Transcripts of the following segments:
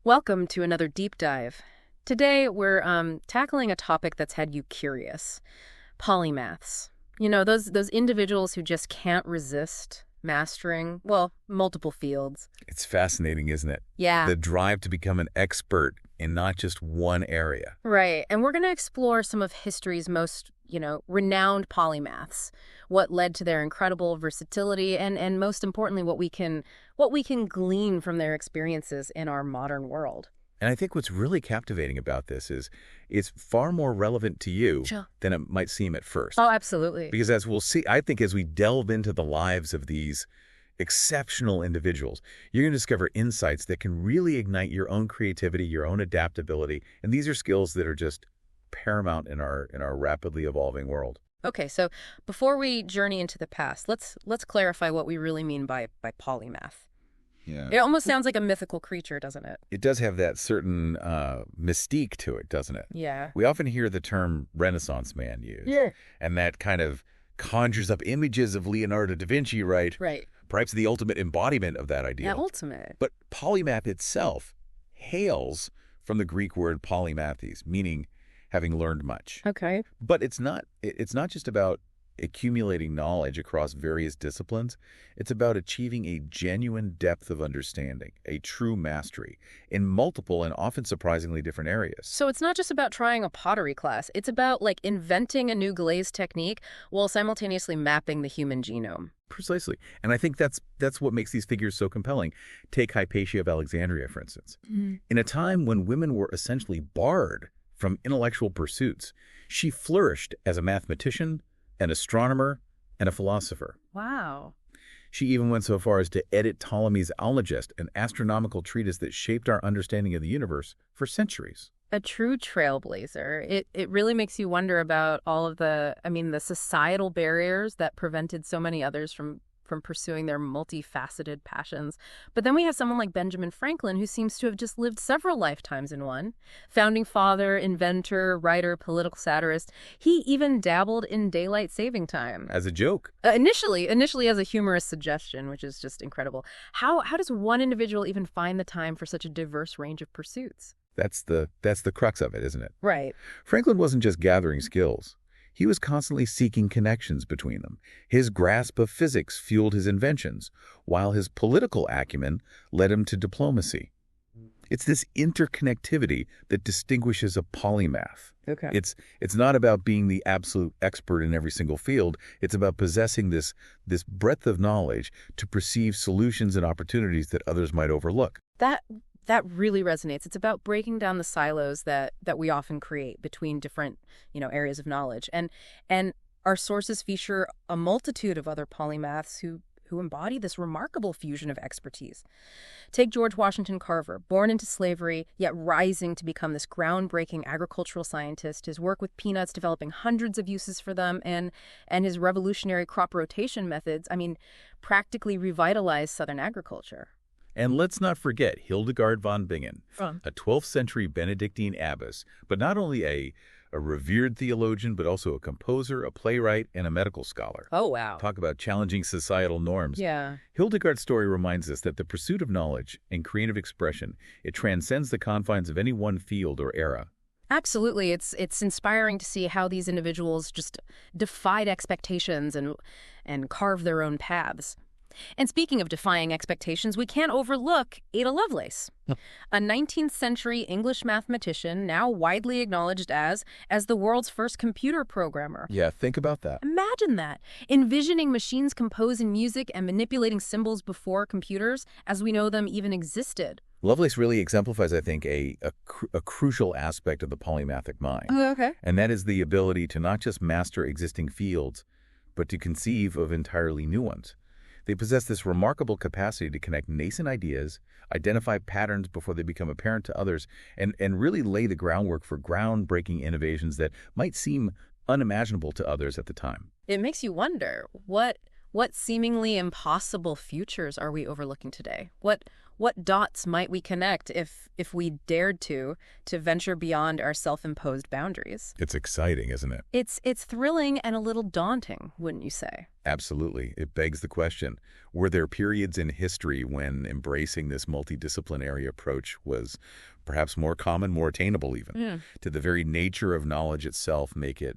Welcome to another deep dive. Today we're tackling a topic that's had you curious. Polymaths. You know, those individuals who just can't resist mastering, well, multiple fields. It's fascinating, isn't it? Yeah. The drive to become an expert in not just one area. Right. And we're going to explore some of history's most, renowned polymaths, what led to their incredible versatility, and most importantly, what we can glean from their experiences in our modern world. And I think what's really captivating about this is it's far more relevant to you Sure. than it might seem at first. Oh, absolutely. Because as we'll see, I think as we delve into the lives of these exceptional individuals, you're going to discover insights that can really ignite your own creativity, your own adaptability. And these are skills that are just paramount in our rapidly evolving world. Okay, so before we journey into the past, let's clarify what we really mean by polymath. Yeah. It almost sounds like a mythical creature, doesn't it? It does have that certain mystique to it, doesn't it? Yeah. We often hear the term Renaissance man used. Yeah. And that kind of conjures up images of Leonardo da Vinci, right? Right. Perhaps the ultimate embodiment of that idea. Yeah, ultimate. But polymath itself hails from the Greek word polymathes, meaning having learned much. Okay. But it's not just about accumulating knowledge across various disciplines. It's about achieving a genuine depth of understanding, a true mastery in multiple and often surprisingly different areas. So it's not just about trying a pottery class. It's about, inventing a new glaze technique while simultaneously mapping the human genome. Precisely. And I think that's what makes these figures so compelling. Take Hypatia of Alexandria, for instance. In a time when women were essentially barred from intellectual pursuits, she flourished as a mathematician, an astronomer, and a philosopher. Wow. She even went so far as to edit Ptolemy's Almagest, an astronomical treatise that shaped our understanding of the universe for centuries. A true trailblazer. It really makes you wonder about all of the societal barriers that prevented so many others from pursuing their multifaceted passions. But then we have someone like Benjamin Franklin, who seems to have just lived several lifetimes in one. Founding father, inventor, writer, political satirist. He even dabbled in daylight saving time. As a joke. Initially as a humorous suggestion, which is just incredible. How does one individual even find the time for such a diverse range of pursuits? That's the crux of it, isn't it? Right. Franklin wasn't just gathering skills. He was constantly seeking connections between them. His grasp of physics fueled his inventions, while his political acumen led him to diplomacy. It's this interconnectivity that distinguishes a polymath. Okay. It's not about being the absolute expert in every single field. It's about possessing this breadth of knowledge to perceive solutions and opportunities that others might overlook. That really resonates. It's about breaking down the silos that we often create between different, areas of knowledge. And our sources feature a multitude of other polymaths who embody this remarkable fusion of expertise. Take George Washington Carver, born into slavery, yet rising to become this groundbreaking agricultural scientist, his work with peanuts developing hundreds of uses for them, and his revolutionary crop rotation methods, practically revitalized Southern agriculture. And let's not forget Hildegard von Bingen, a 12th century Benedictine abbess, but not only a revered theologian, but also a composer, a playwright, and a medical scholar. Oh, wow. Talk about challenging societal norms. Yeah. Hildegard's story reminds us that the pursuit of knowledge and creative expression, it transcends the confines of any one field or era. Absolutely. It's inspiring to see how these individuals just defied expectations and carved their own paths. And speaking of defying expectations, we can't overlook Ada Lovelace, a 19th century English mathematician now widely acknowledged as the world's first computer programmer. Yeah, think about that. Imagine that, envisioning machines composing music and manipulating symbols before computers as we know them even existed. Lovelace really exemplifies, I think, a crucial aspect of the polymathic mind. Oh, okay. And that is the ability to not just master existing fields, but to conceive of entirely new ones. They possess this remarkable capacity to connect nascent ideas, identify patterns before they become apparent to others, and really lay the groundwork for groundbreaking innovations that might seem unimaginable to others at the time. It makes you wonder, what seemingly impossible futures are we overlooking today? What what dots might we connect if we dared to venture beyond our self-imposed boundaries? It's exciting, isn't it? It's thrilling and a little daunting, wouldn't you say? Absolutely. It begs the question, were there periods in history when embracing this multidisciplinary approach was perhaps more common, more attainable even? Did the very nature of knowledge itself make it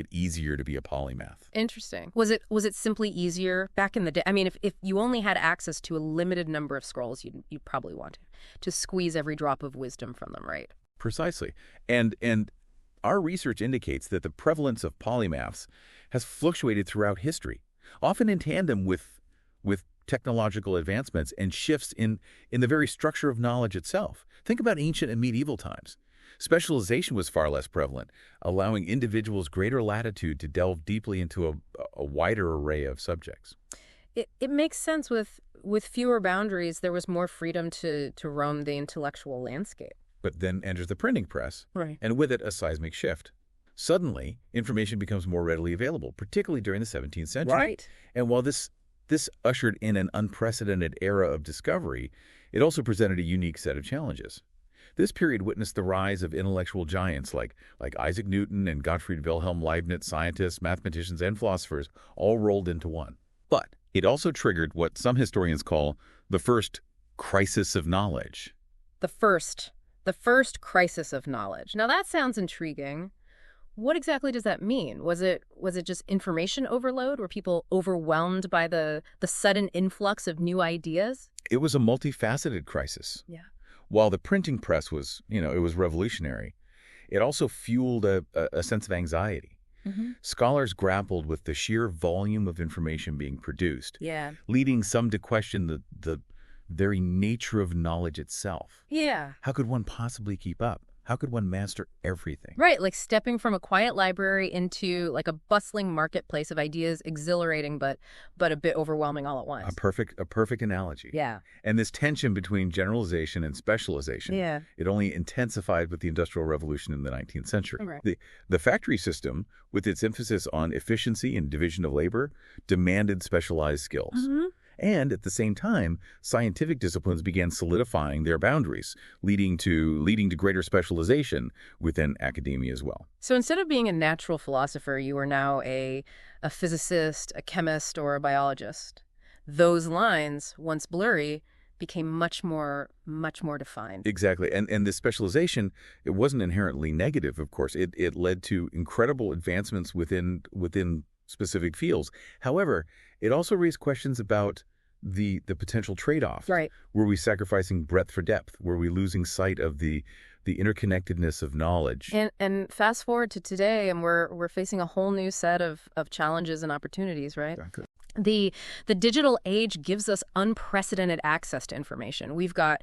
easier to be a polymath? Interesting. Was it simply easier back in the day? I mean, if you only had access to a limited number of scrolls, you'd probably want to squeeze every drop of wisdom from them, right? Precisely. And our research indicates that the prevalence of polymaths has fluctuated throughout history, often in tandem with technological advancements and shifts in the very structure of knowledge itself. Think about ancient and medieval times. Specialization was far less prevalent, allowing individuals greater latitude to delve deeply into a wider array of subjects. It makes sense with fewer boundaries. There was more freedom to roam the intellectual landscape. But then enters the printing press, Right. and with it a seismic shift. Suddenly, information becomes more readily available, particularly during the 17th century. Right. And while this ushered in an unprecedented era of discovery, it also presented a unique set of challenges. This period witnessed the rise of intellectual giants like Isaac Newton and Gottfried Wilhelm Leibniz, scientists, mathematicians, and philosophers, all rolled into one. But it also triggered what some historians call the first crisis of knowledge. The first crisis of knowledge. Now that sounds intriguing. What exactly does that mean? Was it just information overload? Were people overwhelmed by the sudden influx of new ideas? It was a multifaceted crisis. Yeah. While the printing press was, it was revolutionary, it also fueled a sense of anxiety. Scholars grappled with the sheer volume of information being produced, leading some to question the very nature of knowledge itself. Yeah. How could one possibly keep up? How could one master everything? Right, like stepping from a quiet library into like a bustling marketplace of ideas, exhilarating but a bit overwhelming all at once. A perfect analogy. Yeah. And this tension between generalization and specialization, it only intensified with the Industrial Revolution in the 19th century. Right. The factory system, with its emphasis on efficiency and division of labor, demanded specialized skills. And at the same time, scientific disciplines began solidifying their boundaries, leading to greater specialization within academia as well. So instead of being a natural philosopher, you are now a physicist, a chemist, or a biologist. Those lines, once blurry, became much more defined. Exactly. And this specialization, it wasn't inherently negative, of course. It led to incredible advancements within specific fields. However, it also raised questions about the potential trade-offs. Right. Were we sacrificing breadth for depth? Were we losing sight of the interconnectedness of knowledge? And fast forward to today, and we're facing a whole new set of challenges and opportunities, right? Exactly. The digital age gives us unprecedented access to information. We've got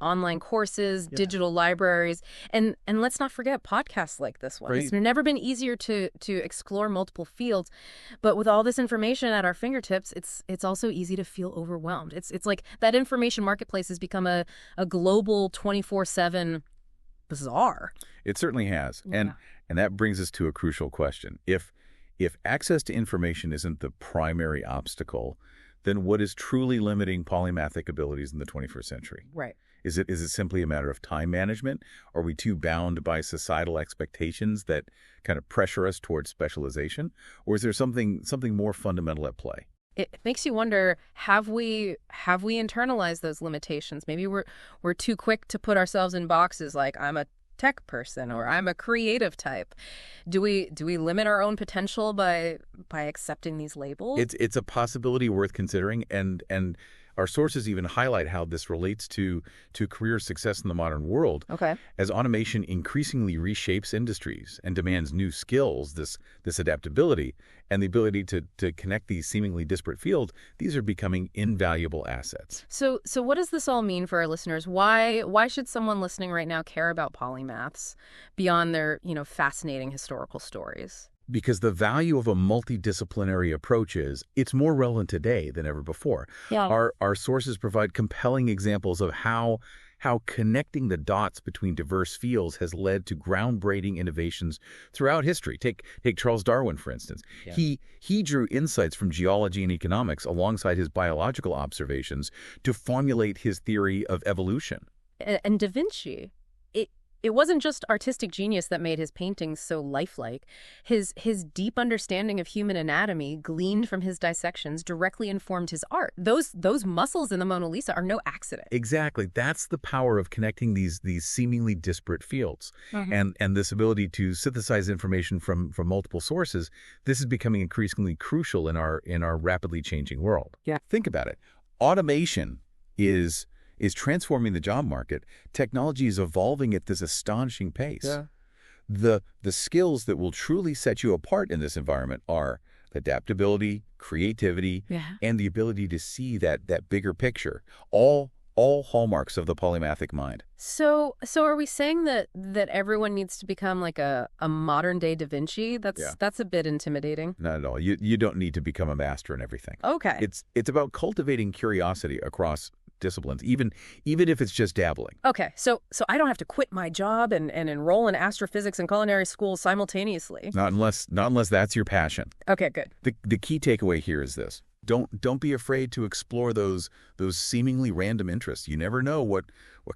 online courses, digital libraries, and let's not forget podcasts like this one. Right. It's never been easier to explore multiple fields, but with all this information at our fingertips, it's also easy to feel overwhelmed. It's like that information marketplace has become a global 24/7 bazaar. It certainly has. Yeah. And that brings us to a crucial question. If access to information isn't the primary obstacle, then what is truly limiting polymathic abilities in the 21st century? Right. Is it simply a matter of time management? Are we too bound by societal expectations that kind of pressure us towards specialization? Or is there something more fundamental at play? It makes you wonder, have we internalized those limitations? Maybe we're too quick to put ourselves in boxes like I'm a tech person or I'm a creative type. Do we limit our own potential by accepting these labels? It's a possibility worth considering, and our sources even highlight how this relates to career success in the modern world. Okay. As automation increasingly reshapes industries and demands new skills, this adaptability and the ability to connect these seemingly disparate fields, these are becoming invaluable assets. So what does this all mean for our listeners? Why should someone listening right now care about polymaths beyond their, fascinating historical stories? Because the value of a multidisciplinary approach is, it's more relevant today than ever before. Yeah. Our sources provide compelling examples of how how connecting the dots between diverse fields has led to groundbreaking innovations throughout history. Take Charles Darwin, for instance. Yeah. He drew insights from geology and economics alongside his biological observations to formulate his theory of evolution. And Da Vinci, it wasn't just artistic genius that made his paintings so lifelike. His deep understanding of human anatomy, gleaned from his dissections, directly informed his art. Those muscles in the Mona Lisa are no accident. Exactly. That's the power of connecting these seemingly disparate fields. And this ability to synthesize information from multiple sources. This is becoming increasingly crucial in our rapidly changing world. Yeah. Think about it. Automation is transforming the job market. Technology is evolving at this astonishing pace. Yeah. The skills that will truly set you apart in this environment are adaptability, creativity, and the ability to see that bigger picture. All hallmarks of the polymathic mind. So are we saying that everyone needs to become like a modern day Da Vinci? That's a bit intimidating. Not at all. You don't need to become a master in everything. Okay. It's about cultivating curiosity across disciplines, even if it's just dabbling. Okay, so I don't have to quit my job and enroll in astrophysics and culinary school simultaneously. Not unless that's your passion. Okay, good. The key takeaway here is this. Don't be afraid to explore those seemingly random interests. You never know what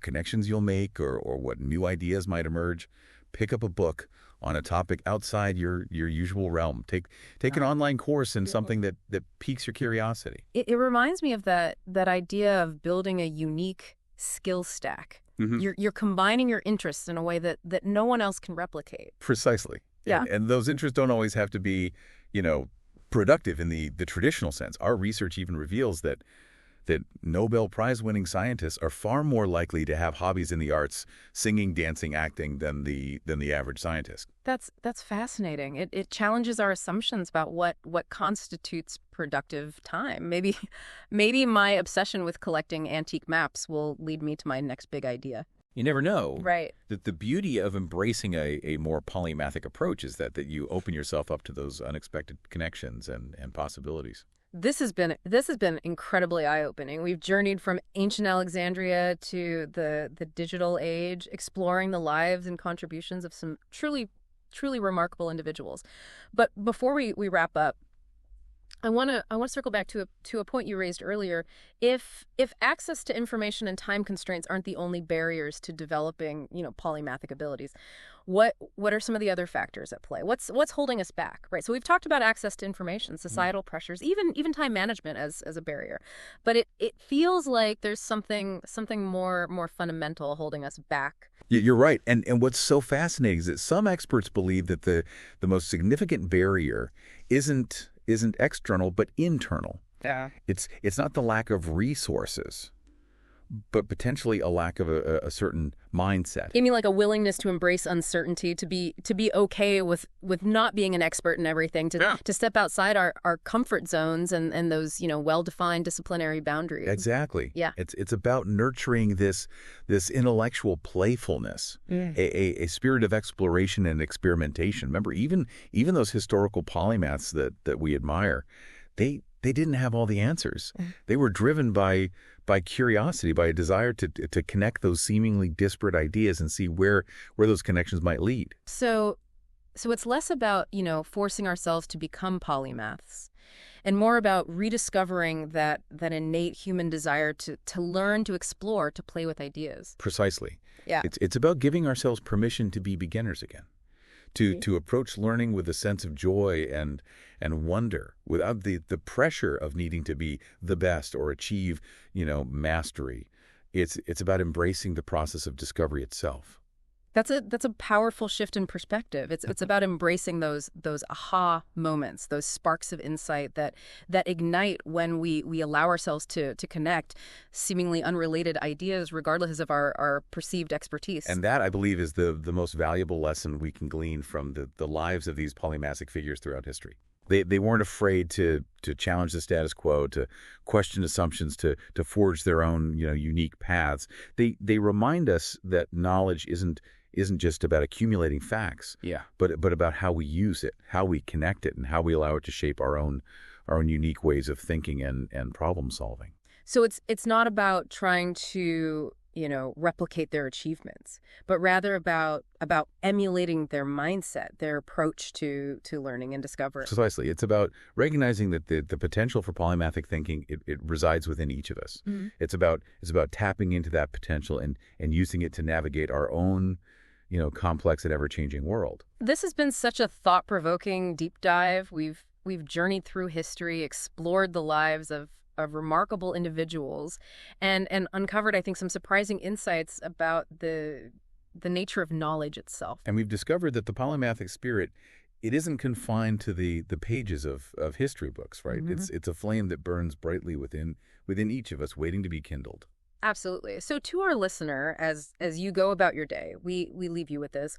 connections you'll make or what new ideas might emerge. Pick up a book on a topic outside your usual realm. Take an online course in something that piques your curiosity. It reminds me of that idea of building a unique skill stack. You're combining your interests in a way that no one else can replicate. Precisely. Yeah. And those interests don't always have to be, productive in the traditional sense. Our research even reveals that Nobel Prize-winning scientists are far more likely to have hobbies in the arts, singing, dancing, acting, than the average scientist. That's fascinating. It challenges our assumptions about what constitutes productive time. Maybe my obsession with collecting antique maps will lead me to my next big idea. You never know. Right. The beauty of embracing a more polymathic approach is that you open yourself up to those unexpected connections and possibilities. This has been incredibly eye-opening. We've journeyed from ancient Alexandria to the digital age, exploring the lives and contributions of some truly remarkable individuals. But before we wrap up, I want to circle back to a point you raised earlier. If access to information and time constraints aren't the only barriers to developing, polymathic abilities, what are some of the other factors at play? What's holding us back, right? So we've talked about access to information, societal pressures, even time management as a barrier. But it feels like there's something more fundamental holding us back. You're right. And what's so fascinating is that some experts believe that the most significant barrier isn't external, but internal. Yeah. It's not the lack of resources, but potentially a lack of a certain mindset. You mean like a willingness to embrace uncertainty, to be okay with not being an expert in everything, to step outside our comfort zones and those, well-defined disciplinary boundaries. Exactly. Yeah. It's about nurturing this intellectual playfulness, a spirit of exploration and experimentation. Remember, even those historical polymaths that we admire, they didn't have all the answers. They were driven by curiosity, by a desire to connect those seemingly disparate ideas and see where those connections might lead. So it's less about, forcing ourselves to become polymaths and more about rediscovering that innate human desire to learn, to explore, to play with ideas. Precisely. Yeah. It's about giving ourselves permission to be beginners again. To approach learning with a sense of joy and wonder without the pressure of needing to be the best or achieve, mastery. It's about embracing the process of discovery itself. That's a powerful shift in perspective. It's about embracing those aha moments, those sparks of insight that ignite when we allow ourselves to connect seemingly unrelated ideas, regardless of our perceived expertise. And that, I believe, is the most valuable lesson we can glean from the lives of these polymathic figures throughout history. They weren't afraid to challenge the status quo, to question assumptions, to forge their own unique paths. They remind us that knowledge isn't just about accumulating facts, but about how we use it, how we connect it, and how we allow it to shape our own unique ways of thinking and problem solving. So it's not about trying to replicate their achievements, but rather about emulating their mindset, their approach to learning and discovery. Precisely. It's about recognizing that the potential for polymathic thinking, it resides within each of us. Mhm. It's about tapping into that potential and using it to navigate our own, complex and ever-changing world. This has been such a thought-provoking deep dive. We've journeyed through history, explored the lives of remarkable individuals, and uncovered, I think, some surprising insights about the nature of knowledge itself. And we've discovered that the polymathic spirit, it isn't confined to the pages of history books, right? Mhm. It's a flame that burns brightly within each of us, waiting to be kindled. Absolutely. So to our listener, as you go about your day, we leave you with this.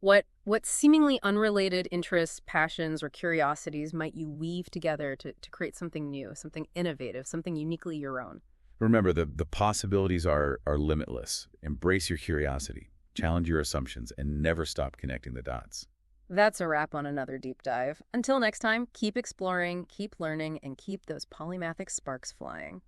What seemingly unrelated interests, passions, or curiosities might you weave together to create something new, something innovative, something uniquely your own? Remember, the possibilities are limitless. Embrace your curiosity, challenge your assumptions, and never stop connecting the dots. That's a wrap on another deep dive. Until next time, keep exploring, keep learning, and keep those polymathic sparks flying.